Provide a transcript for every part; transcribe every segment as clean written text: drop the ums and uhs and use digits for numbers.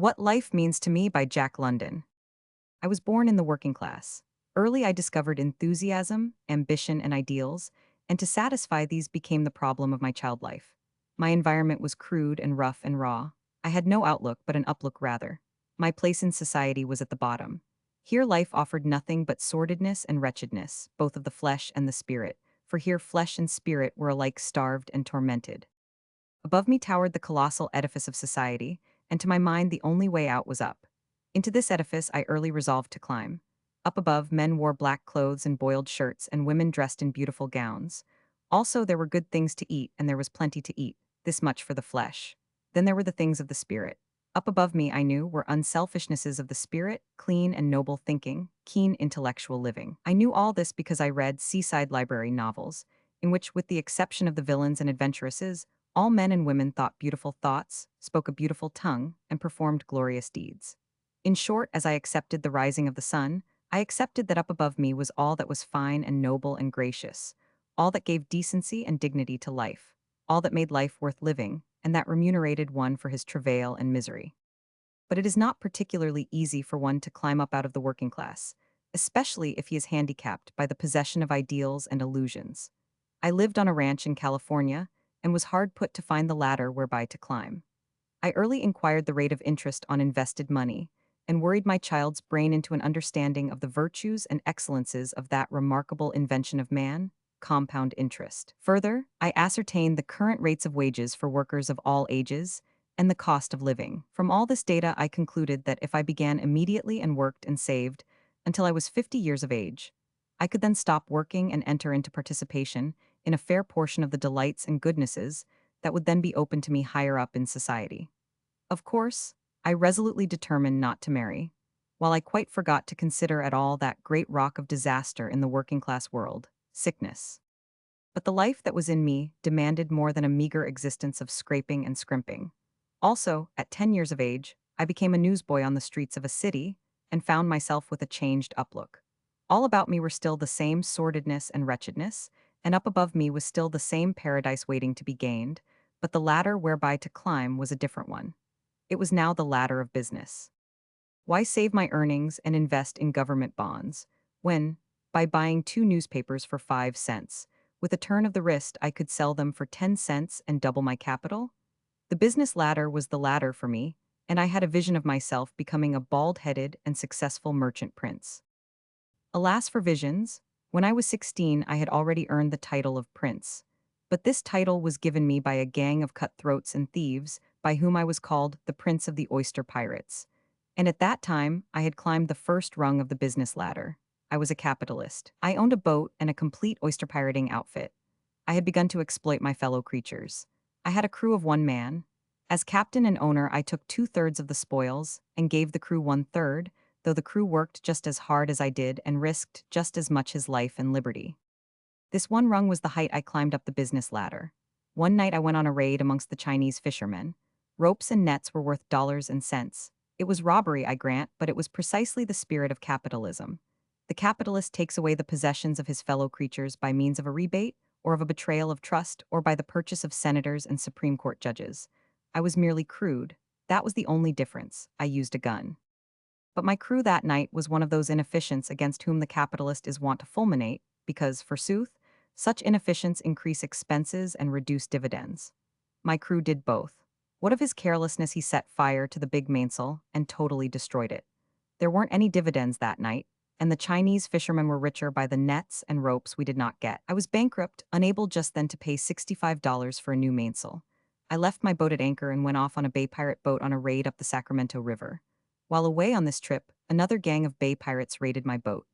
What Life Means to Me by Jack London. I was born in the working class. Early I discovered enthusiasm, ambition, and ideals, and to satisfy these became the problem of my child life. My environment was crude and rough and raw. I had no outlook but an uplook rather. My place in society was at the bottom. Here life offered nothing but sordidness and wretchedness, both of the flesh and the spirit, for here flesh and spirit were alike starved and tormented. Above me towered the colossal edifice of society, and to my mind the only way out was up. Into this edifice I early resolved to climb. Up above, men wore black clothes and boiled shirts, and women dressed in beautiful gowns. Also, there were good things to eat, and there was plenty to eat, this much for the flesh. Then there were the things of the spirit. Up above me, I knew, were unselfishnesses of the spirit, clean and noble thinking, keen intellectual living. I knew all this because I read seaside library novels, in which, with the exception of the villains and adventuresses, all men and women thought beautiful thoughts, spoke a beautiful tongue, and performed glorious deeds. In short, as I accepted the rising of the sun, I accepted that up above me was all that was fine and noble and gracious, all that gave decency and dignity to life, all that made life worth living, and that remunerated one for his travail and misery. But it is not particularly easy for one to climb up out of the working class, especially if he is handicapped by the possession of ideals and illusions. I lived on a ranch in California and was hard put to find the ladder whereby to climb. I early inquired the rate of interest on invested money and worried my child's brain into an understanding of the virtues and excellences of that remarkable invention of man, compound interest. Further, I ascertained the current rates of wages for workers of all ages and the cost of living. From all this data, I concluded that if I began immediately and worked and saved until I was 50 years of age, I could then stop working and enter into participation in a fair portion of the delights and goodnesses that would then be open to me higher up in society. Of course, I resolutely determined not to marry, while I quite forgot to consider at all that great rock of disaster in the working class world, sickness. But the life that was in me demanded more than a meager existence of scraping and scrimping. Also, at 10 years of age, I became a newsboy on the streets of a city and found myself with a changed uplook. All about me were still the same sordidness and wretchedness, and up above me was still the same paradise waiting to be gained, but the ladder whereby to climb was a different one. It was now the ladder of business. Why save my earnings and invest in government bonds, when, by buying two newspapers for 5 cents, with a turn of the wrist I could sell them for 10 cents and double my capital? The business ladder was the ladder for me, and I had a vision of myself becoming a bald-headed and successful merchant prince. Alas for visions! When I was 16, I had already earned the title of prince. But this title was given me by a gang of cutthroats and thieves, by whom I was called the Prince of the Oyster Pirates. And at that time, I had climbed the first rung of the business ladder. I was a capitalist. I owned a boat and a complete oyster pirating outfit. I had begun to exploit my fellow creatures. I had a crew of one man. As captain and owner, I took 2/3 of the spoils and gave the crew 1/3, though the crew worked just as hard as I did and risked just as much his life and liberty. This one rung was the height I climbed up the business ladder. One night I went on a raid amongst the Chinese fishermen. Ropes and nets were worth dollars and cents. It was robbery, I grant, but it was precisely the spirit of capitalism. The capitalist takes away the possessions of his fellow creatures by means of a rebate, or of a betrayal of trust, or by the purchase of senators and Supreme Court judges. I was merely crude. That was the only difference. I used a gun. But my crew that night was one of those inefficients against whom the capitalist is wont to fulminate, because, forsooth, such inefficients increase expenses and reduce dividends. My crew did both. What of his carelessness, he set fire to the big mainsail and totally destroyed it. There weren't any dividends that night, and the Chinese fishermen were richer by the nets and ropes we did not get. I was bankrupt, unable just then to pay $65 for a new mainsail. I left my boat at anchor and went off on a bay pirate boat on a raid up the Sacramento River. While away on this trip, another gang of bay pirates raided my boat.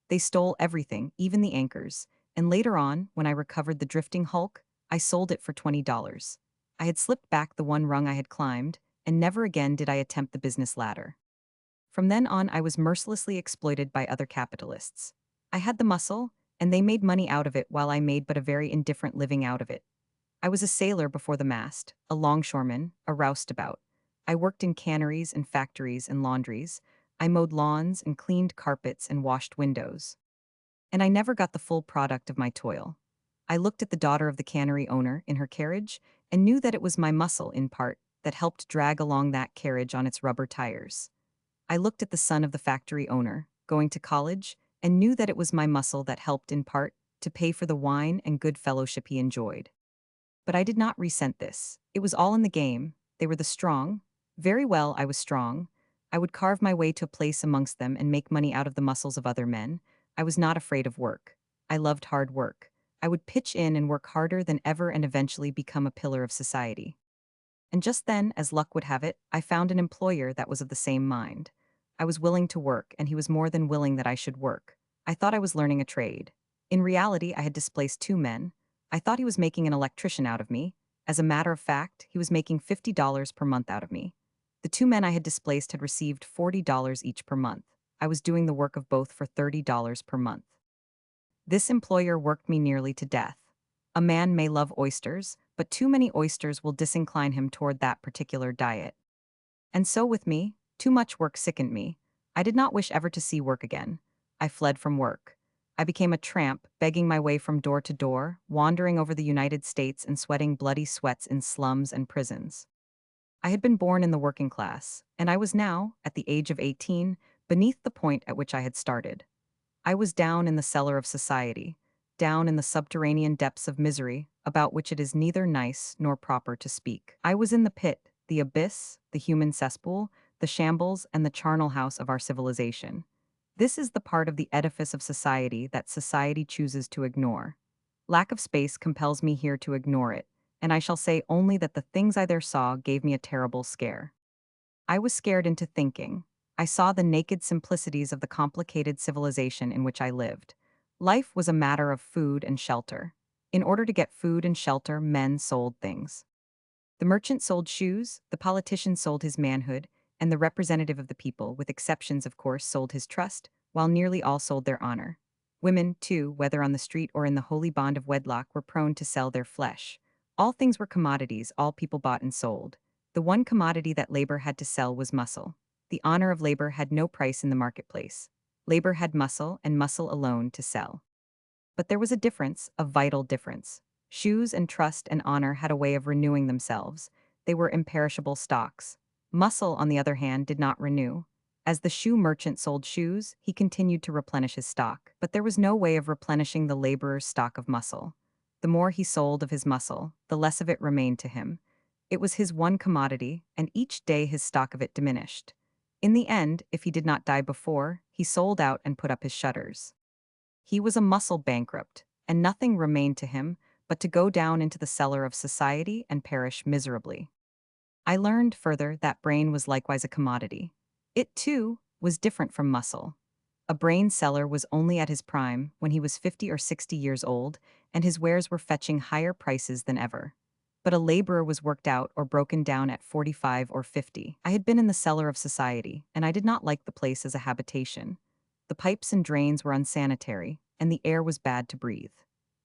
They stole everything, even the anchors, and later on, when I recovered the drifting hulk, I sold it for $20. I had slipped back the one rung I had climbed, and never again did I attempt the business ladder. From then on, I was mercilessly exploited by other capitalists. I had the muscle, and they made money out of it while I made but a very indifferent living out of it. I was a sailor before the mast, a longshoreman, a roustabout. I worked in canneries and factories and laundries. I mowed lawns and cleaned carpets and washed windows. And I never got the full product of my toil. I looked at the daughter of the cannery owner in her carriage and knew that it was my muscle, in part, that helped drag along that carriage on its rubber tires. I looked at the son of the factory owner, going to college, and knew that it was my muscle that helped in part to pay for the wine and good fellowship he enjoyed. But I did not resent this. It was all in the game. They were the strong. Very well, I was strong. I would carve my way to a place amongst them and make money out of the muscles of other men. I was not afraid of work. I loved hard work. I would pitch in and work harder than ever and eventually become a pillar of society. And just then, as luck would have it, I found an employer that was of the same mind. I was willing to work, and he was more than willing that I should work. I thought I was learning a trade. In reality, I had displaced two men. I thought he was making an electrician out of me. As a matter of fact, he was making $50 per month out of me. The two men I had displaced had received $40 each per month. I was doing the work of both for $30 per month. This employer worked me nearly to death. A man may love oysters, but too many oysters will disincline him toward that particular diet. And so with me, too much work sickened me. I did not wish ever to see work again. I fled from work. I became a tramp, begging my way from door to door, wandering over the United States and sweating bloody sweats in slums and prisons. I had been born in the working class, and I was now, at the age of 18, beneath the point at which I had started. I was down in the cellar of society, down in the subterranean depths of misery, about which it is neither nice nor proper to speak. I was in the pit, the abyss, the human cesspool, the shambles, and the charnel house of our civilization. This is the part of the edifice of society that society chooses to ignore. Lack of space compels me here to ignore it, and I shall say only that the things I there saw gave me a terrible scare. I was scared into thinking. I saw the naked simplicities of the complicated civilization in which I lived. Life was a matter of food and shelter. In order to get food and shelter, men sold things. The merchant sold shoes, the politician sold his manhood, and the representative of the people, with exceptions of course, sold his trust, while nearly all sold their honor. Women, too, whether on the street or in the holy bond of wedlock, were prone to sell their flesh. All things were commodities, all people bought and sold. The one commodity that labor had to sell was muscle. The honor of labor had no price in the marketplace. Labor had muscle, and muscle alone, to sell. But there was a difference, a vital difference. Shoes and trust and honor had a way of renewing themselves. They were imperishable stocks. Muscle, on the other hand, did not renew. As the shoe merchant sold shoes, he continued to replenish his stock, but there was no way of replenishing the laborer's stock of muscle. The more he sold of his muscle, the less of it remained to him. It was his one commodity, and each day his stock of it diminished. In the end, if he did not die before, he sold out and put up his shutters. He was a muscle bankrupt, and nothing remained to him but to go down into the cellar of society and perish miserably. I learned further that brain was likewise a commodity. It, too, was different from muscle. A brain seller was only at his prime when he was 50 or 60 years old, and his wares were fetching higher prices than ever. But a laborer was worked out or broken down at 45 or 50. I had been in the cellar of society, and I did not like the place as a habitation. The pipes and drains were unsanitary, and the air was bad to breathe.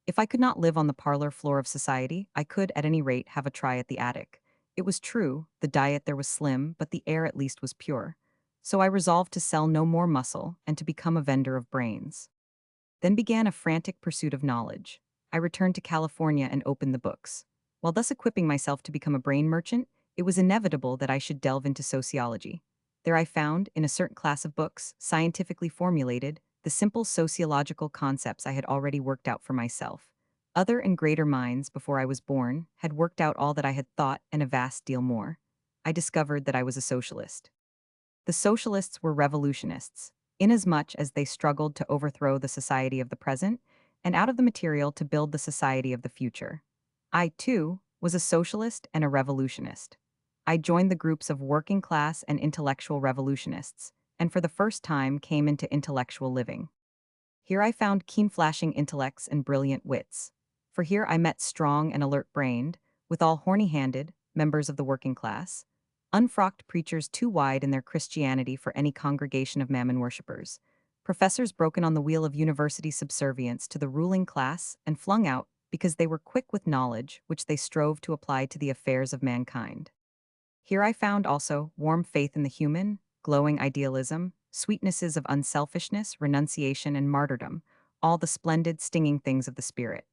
If I could not live on the parlor floor of society, I could, at any rate, have a try at the attic. It was true, the diet there was slim, but the air at least was pure. So I resolved to sell no more muscle and to become a vendor of brains. Then began a frantic pursuit of knowledge. I returned to California and opened the books. While thus equipping myself to become a brain merchant, it was inevitable that I should delve into sociology. There I found, in a certain class of books, scientifically formulated, the simple sociological concepts I had already worked out for myself. Other and greater minds, before I was born, had worked out all that I had thought and a vast deal more. I discovered that I was a socialist. The socialists were revolutionists, inasmuch as they struggled to overthrow the society of the present, and out of the material to build the society of the future. I, too, was a socialist and a revolutionist. I joined the groups of working class and intellectual revolutionists, and for the first time came into intellectual living. Here I found keen-flashing intellects and brilliant wits. For here I met strong and alert-brained, withal horny-handed, members of the working class, unfrocked preachers too wide in their Christianity for any congregation of mammon worshippers, professors broken on the wheel of university subservience to the ruling class and flung out because they were quick with knowledge which they strove to apply to the affairs of mankind. Here I found also warm faith in the human, glowing idealism, sweetnesses of unselfishness, renunciation, and martyrdom, all the splendid, stinging things of the spirit.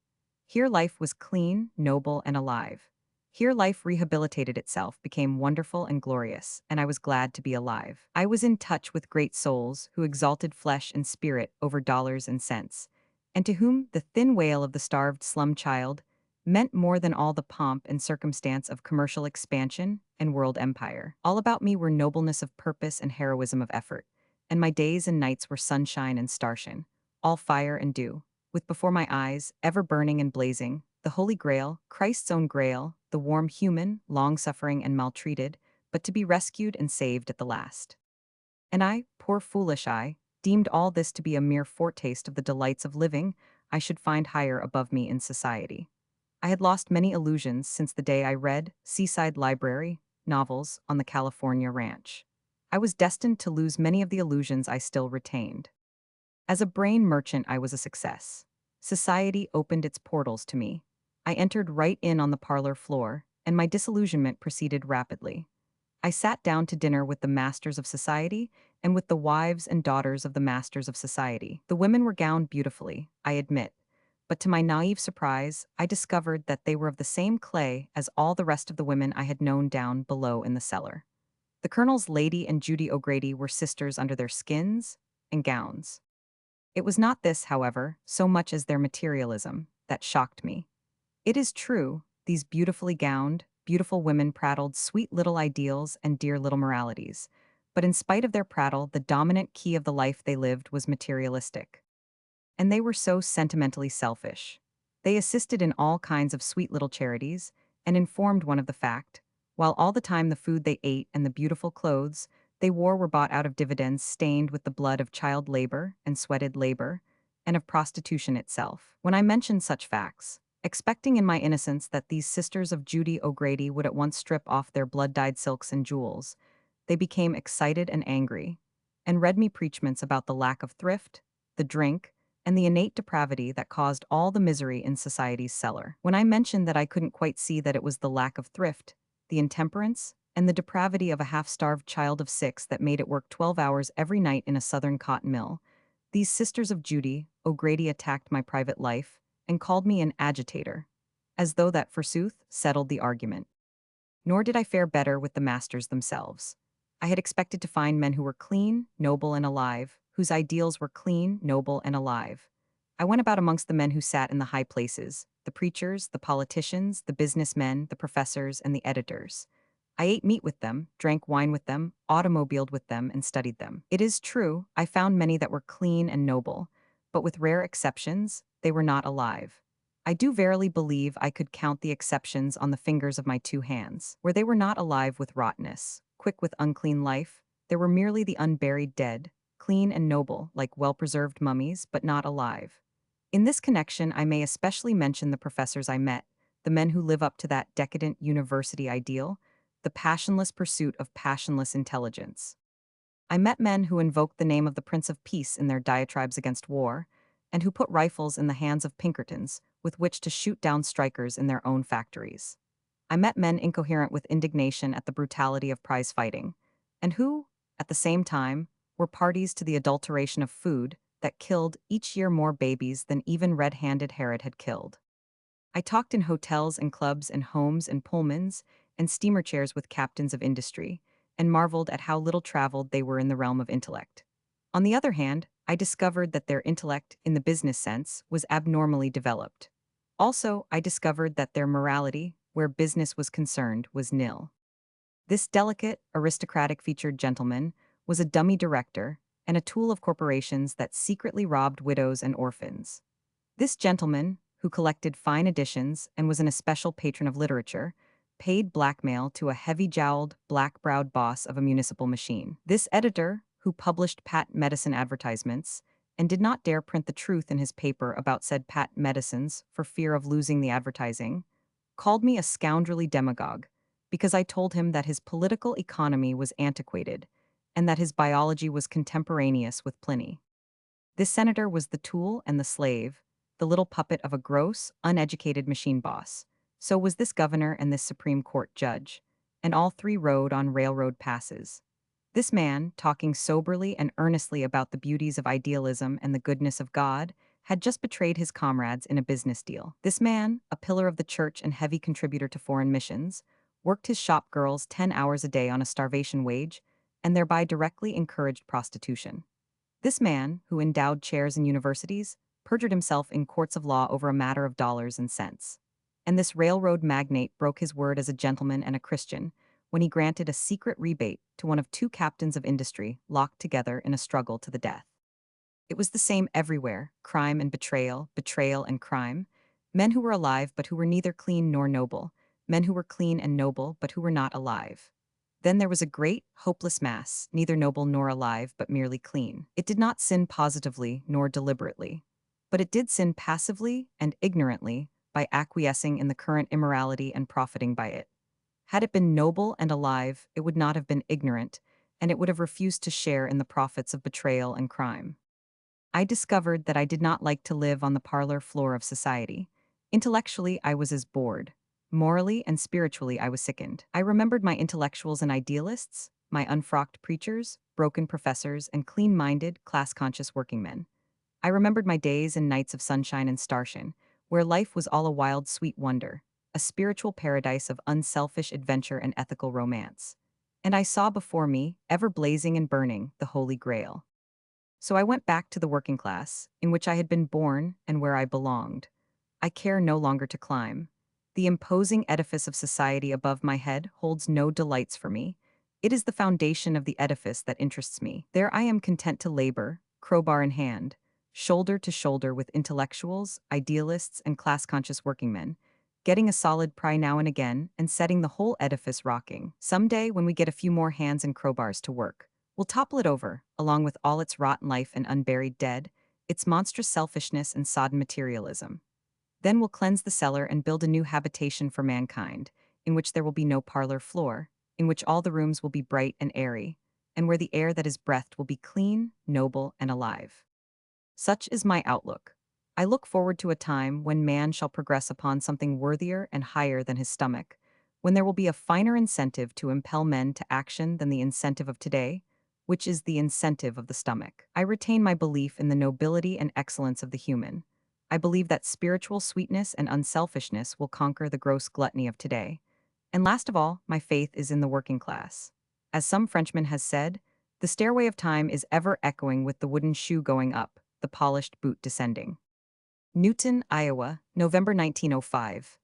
Here life was clean, noble, and alive. Here life rehabilitated itself, became wonderful and glorious, and I was glad to be alive. I was in touch with great souls who exalted flesh and spirit over dollars and cents, and to whom the thin wail of the starved slum child meant more than all the pomp and circumstance of commercial expansion and world empire. All about me were nobleness of purpose and heroism of effort, and my days and nights were sunshine and starshine, all fire and dew, with before my eyes, ever burning and blazing, the Holy Grail, Christ's own Grail, the warm human, long-suffering and maltreated, but to be rescued and saved at the last. And I, poor foolish I, deemed all this to be a mere foretaste of the delights of living I should find higher above me in society. I had lost many illusions since the day I read Seaside Library novels on the California ranch. I was destined to lose many of the illusions I still retained. As a brain merchant, I was a success. Society opened its portals to me. I entered right in on the parlor floor, and my disillusionment proceeded rapidly. I sat down to dinner with the masters of society and with the wives and daughters of the masters of society. The women were gowned beautifully, I admit, but to my naive surprise, I discovered that they were of the same clay as all the rest of the women I had known down below in the cellar. The Colonel's Lady and Judy O'Grady were sisters under their skins and gowns. It was not this, however, so much as their materialism, that shocked me. It is true, these beautifully gowned, beautiful women prattled sweet little ideals and dear little moralities, but in spite of their prattle, the dominant key of the life they lived was materialistic. And they were so sentimentally selfish. They assisted in all kinds of sweet little charities, and informed one of the fact, while all the time the food they ate and the beautiful clothes they wore were bought out of dividends stained with the blood of child labor and sweated labor, and of prostitution itself. When I mentioned such facts, expecting in my innocence that these sisters of Judy O'Grady would at once strip off their blood-dyed silks and jewels, they became excited and angry, and read me preachments about the lack of thrift, the drink, and the innate depravity that caused all the misery in society's cellar. When I mentioned that I couldn't quite see that it was the lack of thrift, the intemperance, and the depravity of a half-starved child of 6 that made it work 12 hours every night in a southern cotton mill, these sisters of Judy O'Grady attacked my private life and called me an agitator, as though that, forsooth, settled the argument. Nor did I fare better with the masters themselves. I had expected to find men who were clean, noble, and alive, whose ideals were clean, noble, and alive. I went about amongst the men who sat in the high places, the preachers, the politicians, the businessmen, the professors, and the editors. I ate meat with them, drank wine with them, automobiled with them, and studied them. It is true, I found many that were clean and noble, but with rare exceptions, they were not alive. I do verily believe I could count the exceptions on the fingers of my 2 hands. Where they were not alive with rottenness, quick with unclean life, they were merely the unburied dead, clean and noble, like well-preserved mummies, but not alive. In this connection, I may especially mention the professors I met, the men who live up to that decadent university ideal, the passionless pursuit of passionless intelligence. I met men who invoked the name of the Prince of Peace in their diatribes against war, and who put rifles in the hands of Pinkertons with which to shoot down strikers in their own factories. I met men incoherent with indignation at the brutality of prize fighting, and who, at the same time, were parties to the adulteration of food that killed each year more babies than even red-handed Herod had killed. I talked in hotels and clubs and homes and Pullmans and steamer chairs with captains of industry, and marveled at how little traveled they were in the realm of intellect. On the other hand, I discovered that their intellect, in the business sense, was abnormally developed. Also, I discovered that their morality, where business was concerned, was nil. This delicate, aristocratic-featured gentleman was a dummy director and a tool of corporations that secretly robbed widows and orphans. This gentleman, who collected fine editions and was an especial patron of literature, paid blackmail to a heavy-jowled, black-browed boss of a municipal machine. This editor, who published patent medicine advertisements, and did not dare print the truth in his paper about said patent medicines for fear of losing the advertising, called me a scoundrelly demagogue because I told him that his political economy was antiquated and that his biology was contemporaneous with Pliny. This senator was the tool and the slave, the little puppet of a gross, uneducated machine boss. So was this governor and this Supreme Court judge, and all 3 rode on railroad passes. This man, talking soberly and earnestly about the beauties of idealism and the goodness of God, had just betrayed his comrades in a business deal. This man, a pillar of the church and heavy contributor to foreign missions, worked his shop girls 10 hours a day on a starvation wage and thereby directly encouraged prostitution. This man, who endowed chairs in universities, perjured himself in courts of law over a matter of dollars and cents. And this railroad magnate broke his word as a gentleman and a Christian when he granted a secret rebate to one of two captains of industry locked together in a struggle to the death. It was the same everywhere: crime and betrayal, betrayal and crime. Men who were alive but who were neither clean nor noble, men who were clean and noble but who were not alive. Then there was a great, hopeless mass, neither noble nor alive but merely clean. It did not sin positively nor deliberately, but it did sin passively and ignorantly by acquiescing in the current immorality and profiting by it. Had it been noble and alive, it would not have been ignorant, and it would have refused to share in the profits of betrayal and crime. I discovered that I did not like to live on the parlor floor of society. Intellectually, I was as bored. Morally and spiritually, I was sickened. I remembered my intellectuals and idealists, my unfrocked preachers, broken professors, and clean-minded, class-conscious working men. I remembered my days and nights of sunshine and starshine, where life was all a wild, sweet wonder, a spiritual paradise of unselfish adventure and ethical romance. And I saw before me, ever blazing and burning, the Holy Grail. So I went back to the working class, in which I had been born and where I belonged. I care no longer to climb. The imposing edifice of society above my head holds no delights for me. It is the foundation of the edifice that interests me. There I am content to labor, crowbar in hand, shoulder to shoulder with intellectuals, idealists, and class-conscious working men, getting a solid pry now and again and setting the whole edifice rocking. Someday, when we get a few more hands and crowbars to work, we'll topple it over, along with all its rotten life and unburied dead, its monstrous selfishness and sodden materialism. Then we'll cleanse the cellar and build a new habitation for mankind, in which there will be no parlor floor, in which all the rooms will be bright and airy, and where the air that is breathed will be clean, noble, and alive. Such is my outlook. I look forward to a time when man shall progress upon something worthier and higher than his stomach, when there will be a finer incentive to impel men to action than the incentive of today, which is the incentive of the stomach. I retain my belief in the nobility and excellence of the human. I believe that spiritual sweetness and unselfishness will conquer the gross gluttony of today. And last of all, my faith is in the working class. As some Frenchman has said, the stairway of time is ever echoing with the wooden shoe going up, the polished boot descending. Newton, Iowa, November 1905.